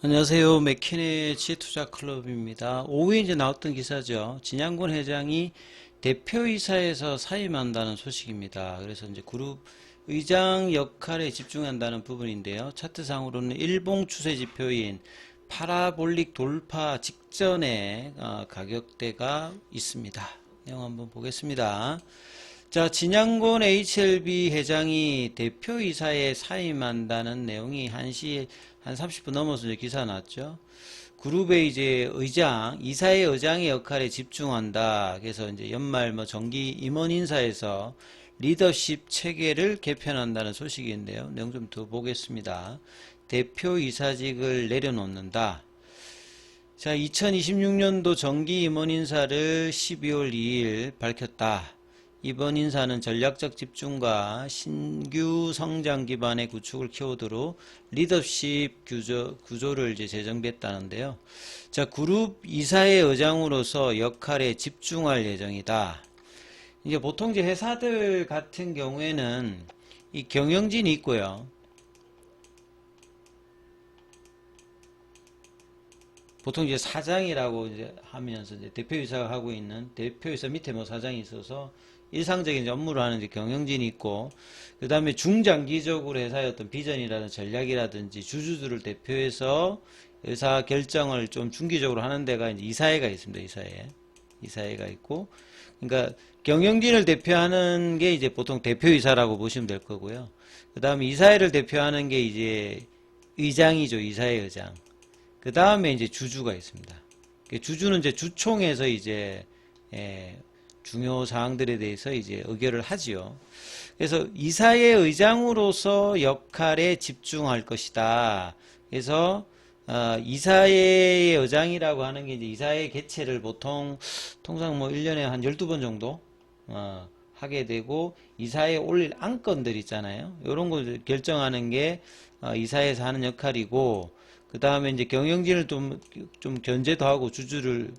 안녕하세요. 맥키네치 투자클럽입니다. 오후에 이제 나왔던 기사죠. 진양곤 회장이 대표이사에서 사임한다는 소식입니다. 그래서 이제 그룹 의장 역할에 집중한다는 부분인데요. 차트상으로는 일봉 추세 지표인 파라볼릭 돌파 직전에 가격대가 있습니다. 내용 한번 보겠습니다. 자, 진양곤 HLB 회장이 대표이사에 사임한다는 내용이 1시 한 30분 넘어서 이제 기사 났죠. 그룹의 이제 이사의 의장의 역할에 집중한다. 그래서 이제 연말 뭐 정기 임원 인사에서 리더십 체계를 개편한다는 소식인데요. 내용 좀 더 보겠습니다. 대표이사직을 내려놓는다. 자, 2026년도 정기 임원 인사를 12월 2일 밝혔다. 이번 인사는 전략적 집중과 신규 성장 기반의 구축을 키워드로 리더십 구조를 이제 재정비했다는데요. 자, 그룹 이사의 의장으로서 역할에 집중할 예정이다. 이제 보통 이제 회사들 같은 경우에는 이 경영진이 있고요. 보통 이제 사장이라고 이제 하면서 이제 대표이사가 하고 있는 대표이사 밑에 뭐 사장이 있어서 일상적인 업무를 하는 이제 경영진이 있고, 그 다음에 중장기적으로 회사의 어떤 비전이라든지 전략이라든지 주주들을 대표해서 의사 결정을 좀 중기적으로 하는 데가 이제 이사회가 있습니다. 이사회가 있고, 그러니까 경영진을 대표하는 게 이제 보통 대표이사라고 보시면 될 거고요. 그 다음에 이사회를 대표하는 게 이제 의장이죠. 이사회 의장. 그 다음에 이제 주주가 있습니다. 주주는 이제 주총에서 이제 중요 사항들에 대해서 이제 의결을 하지요. 그래서 이사의 의장으로서 역할에 집중할 것이다. 그래서 이사의 의장이라고 하는 게 이제 이사의 개최를 통상 뭐 1년에 한 12번 정도 하게 되고, 이사에 올릴 안건들 있잖아요. 이런 걸 결정하는 게 이사에서 하는 역할이고, 그 다음에 이제 경영진을 좀 견제도 하고 주주를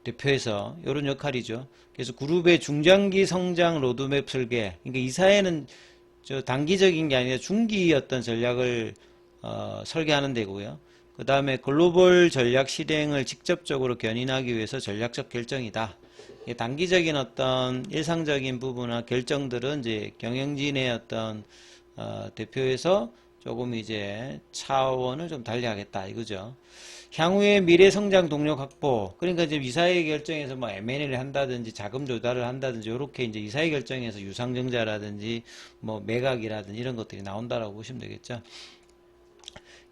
대표해서 이런 역할이죠. 그래서 그룹의 중장기 성장 로드맵 설계. 그러니까 이사회는 저 단기적인 게 아니라 중기 어떤 전략을 설계하는 데고요. 그 다음에 글로벌 전략 실행을 직접적으로 견인하기 위해서 전략적 결정이다. 단기적인 어떤 일상적인 부분이나 결정들은 이제 경영진의 어떤 대표에서 조금 이제 차원을 좀 달리하겠다 이거죠. 향후의 미래 성장 동력 확보. 그러니까 이제 이사회 결정에서 뭐 M&A를 한다든지 자금 조달을 한다든지 이렇게 이제 이사회 결정에서 유상증자라든지 뭐 매각이라든지 이런 것들이 나온다라고 보시면 되겠죠.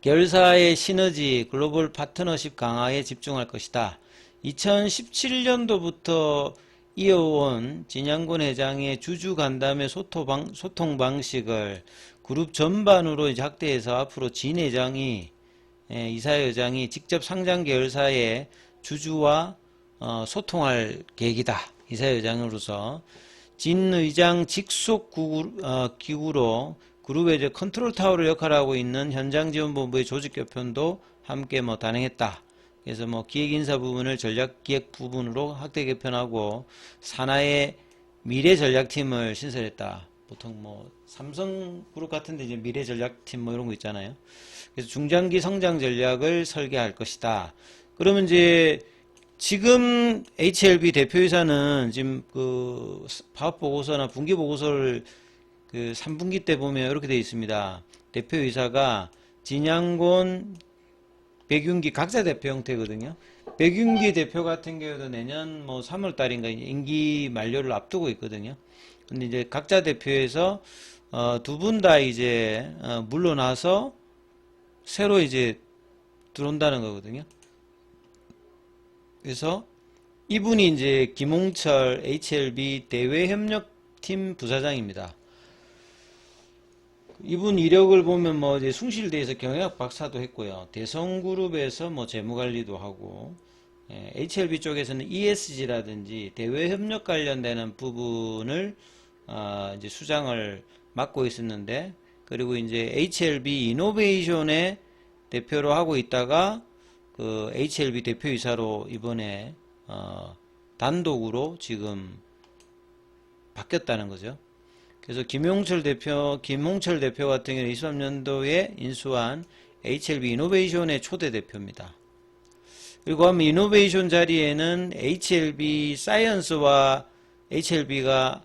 결사의 시너지, 글로벌 파트너십 강화에 집중할 것이다. 2017년도부터 이어온 진양곤 회장의 주주 간담회 소통 방식을 그룹 전반으로 이제 확대해서 앞으로 진 회장이 이사회 의장이 직접 상장 계열사의 주주와 소통할 계획이다. 이사회 의장으로서 진 의장 직속 기구로 그룹의 이제 컨트롤 타워를 역할하고 있는 현장지원본부의 조직 개편도 함께 뭐 단행했다. 그래서 뭐 기획 인사 부분을 전략 기획 부분으로 확대 개편하고 산하의 미래 전략팀을 신설했다. 보통 뭐 삼성그룹 같은데 이제 미래 전략팀 뭐 이런 거 있잖아요. 그래서 중장기 성장 전략을 설계할 것이다. 그러면 이제 지금 HLB 대표이사는 지금 그 파업 보고서나 분기 보고서를 그 3분기 때 보면 이렇게 되어 있습니다. 대표이사가 진양곤, 백윤기 각자 대표 형태거든요. 백윤기 대표 같은 경우도 내년 뭐 3월 달인가 임기 만료를 앞두고 있거든요. 근데 이제 각자 대표에서 두 분 다 이제 물러나서 새로 이제 들어온다는 거거든요. 그래서 이분이 이제 김홍철 HLB 대외협력팀 부사장입니다. 이분 이력을 보면 뭐 이제 숭실대에서 경영학 박사도 했고요. 대성그룹에서 뭐 재무관리도 하고, HLB 쪽에서는 ESG라든지 대외협력 관련되는 부분을 이제 수장을 맡고 있었는데, 그리고 이제 HLB 이노베이션의 대표로 하고 있다가 그 HLB 대표이사로 이번에 단독으로 지금 바뀌었다는 거죠. 그래서 김홍철 대표 같은 경우는 23년도에 인수한 HLB 이노베이션의 초대 대표입니다. 그리고 아마 이노베이션 자리에는 HLB 사이언스와 HLB가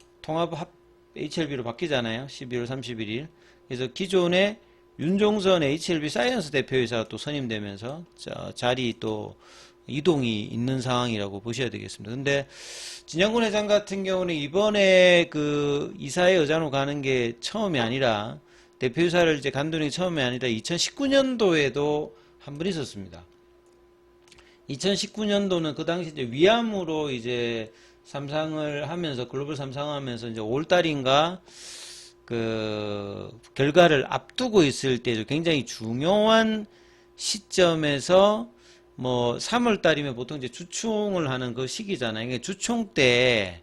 HLB로 바뀌잖아요. 12월 31일. 그래서 기존에 윤종선 HLB 사이언스 대표이사가 또 선임되면서 자리 또 이동이 있는 상황이라고 보셔야 되겠습니다. 근데 진양군 회장 같은 경우는 이번에 그 이사회 의장으로 가는 게 처음이 아니라 대표이사를 이제 간두는 게 처음이 아니라 2019년도에도 한 번 있었습니다. 2019년도는 그 당시 이제 위암으로 이제 삼상을 하면서 글로벌 삼상을 하면서 이제 5월달인가 그 결과를 앞두고 있을 때 굉장히 중요한 시점에서 뭐 3월달이면 보통 이제 주총을 하는 그 시기잖아요. 그러니까 주총 때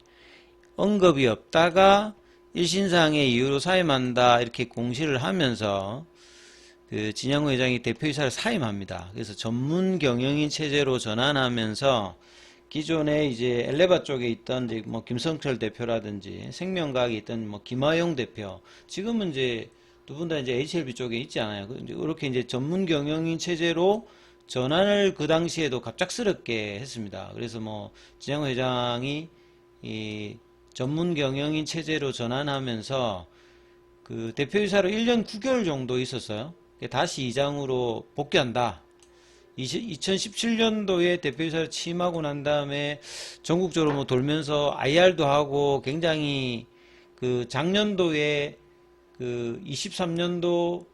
언급이 없다가 일신상의 이유로 사임한다 이렇게 공시를 하면서 그 진양호 회장이 대표이사를 사임합니다. 그래서 전문 경영인 체제로 전환하면서 기존에 이제 엘레바 쪽에 있던 이제 뭐 김성철 대표라든지 생명과학에 있던 뭐 김하용 대표, 지금은 이제 두 분 다 이제 HLB 쪽에 있지 않아요. 이렇게 이제 전문 경영인 체제로 전환을 그 당시에도 갑작스럽게 했습니다. 그래서 뭐 진양호 회장이 이 전문 경영인 체제로 전환하면서 그 대표이사로 1년 9개월 정도 있었어요. 다시 이장으로 복귀한다. 2017년도에 대표이사를 취임하고 난 다음에 전국적으로 뭐 돌면서 IR도 하고 굉장히 그 작년도에 그 23년도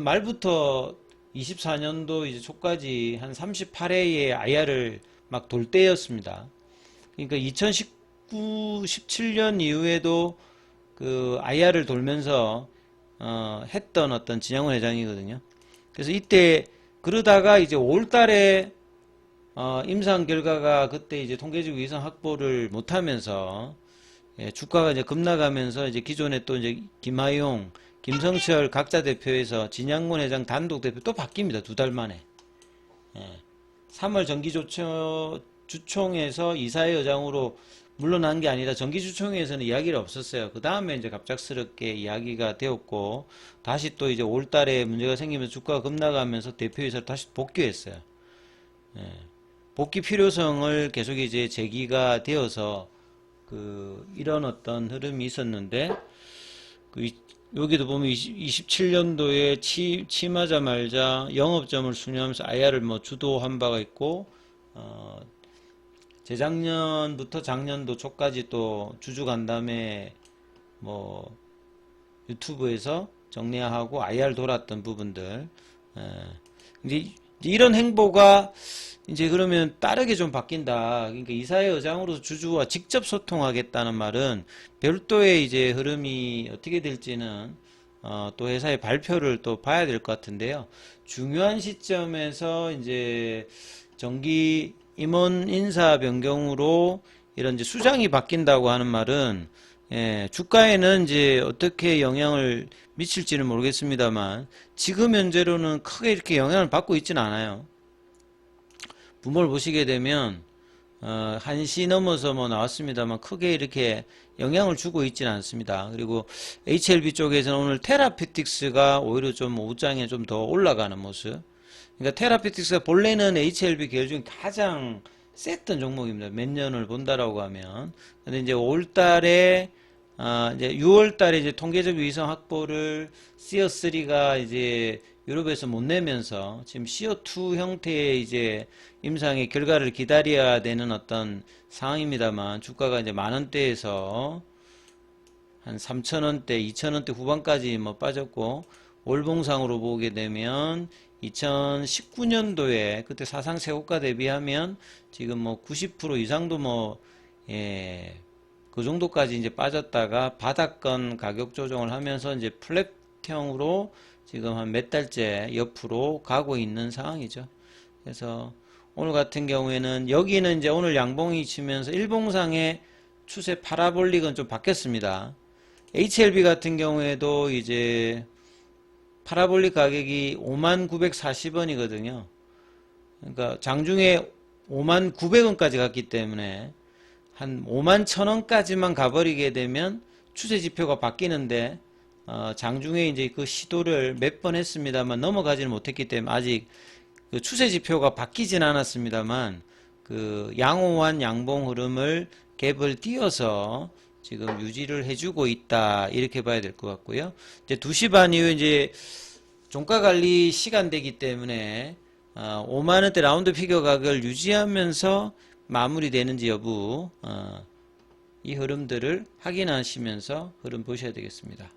말부터 24년도 이제 초까지 한 38회의 IR을 막 돌 때였습니다. 그러니까 2019, 17년 이후에도 그 IR을 돌면서 했던 어떤 진양훈 회장이거든요. 그래서 이때 그러다가 이제 5월달에 임상 결과가 그때 이제 통계적 위성 확보를 못하면서 주가가 이제 급락하면서 이제 기존에 또 이제 김하용, 김성철 각자 대표에서 진양군 회장 단독 대표 또 바뀝니다. 2달 만에. 3월 주총에서 이사회 의장으로 물러난 게 아니라 정기주총회에서는 이야기가 없었어요. 그 다음에 이제 갑작스럽게 이야기가 되었고, 다시 또 이제 5월달에 문제가 생기면서 주가가 급락하면서 대표이사를 다시 복귀했어요. 복귀 필요성을 계속 이제 제기가 되어서 이런 어떤 흐름이 있었는데, 여기도 보면 27년도에 취임하자마자 영업점을 순회하면서 IR을 뭐 주도한 바가 있고, 재작년부터 작년도 초까지 또 주주간담회 뭐 유튜브에서 정리하고 IR 돌았던 부분들. 이제 이런 행보가 이제 그러면 다르게 좀 바뀐다. 그러니까 이사회 의장으로서 주주와 직접 소통하겠다는 말은 별도의 이제 흐름이 어떻게 될지는 또 회사의 발표를 또 봐야 될 것 같은데요. 중요한 시점에서 이제 정기 임원 인사 변경으로 이런 이제 수장이 바뀐다고 하는 말은 주가에는 이제 어떻게 영향을 미칠지는 모르겠습니다만 지금 현재로는 크게 이렇게 영향을 받고 있지는 않아요. 분모를 보시게 되면 1시 넘어서 뭐 나왔습니다만 크게 이렇게 영향을 주고 있지는 않습니다. 그리고 HLB 쪽에서는 오늘 테라피틱스가 오히려 좀 오장에 좀 더 올라가는 모습. 그러니까 테라피틱스가 본래는 HLB 계열 중에 가장 셌던 종목입니다. 몇 년을 본다라고 하면. 근데 이제 5월달에 이제 6월달에 이제 통계적 위성 확보를 CO3가 이제 유럽에서 못 내면서 지금 CO2 형태의 이제 임상의 결과를 기다려야 되는 어떤 상황입니다만 주가가 이제 만원대에서 한 3,000원대, 2,000원대 후반까지 뭐 빠졌고 월봉상으로 보게 되면 2019년도에 그때 사상 최고가 대비하면 지금 뭐 90% 이상도 뭐 그 정도까지 이제 빠졌다가 바닥권 가격 조정을 하면서 이제 플랫형으로 지금 한 몇 달째 옆으로 가고 있는 상황이죠. 그래서 오늘 같은 경우에는 여기는 이제 오늘 양봉이 치면서 일봉상의 추세 파라볼릭은 좀 바뀌었습니다. HLB 같은 경우에도 이제 파라볼릭 가격이 59,940원이거든요. 그러니까 장중에 59,900원까지 갔기 때문에 한 5만 1,000원까지만 가버리게 되면 추세 지표가 바뀌는데 장중에 이제 그 시도를 몇 번 했습니다만 넘어가지는 못했기 때문에 아직 그 추세 지표가 바뀌진 않았습니다만 그 양호한 양봉 흐름을 갭을 띄어서 지금 유지를 해주고 있다 이렇게 봐야 될 것 같고요. 이제 2시 반 이후 이제 종가 관리 시간대이기 때문에 5만 원대 라운드 피겨 가격을 유지하면서 마무리되는지 여부 이 흐름들을 확인하시면서 흐름 보셔야 되겠습니다.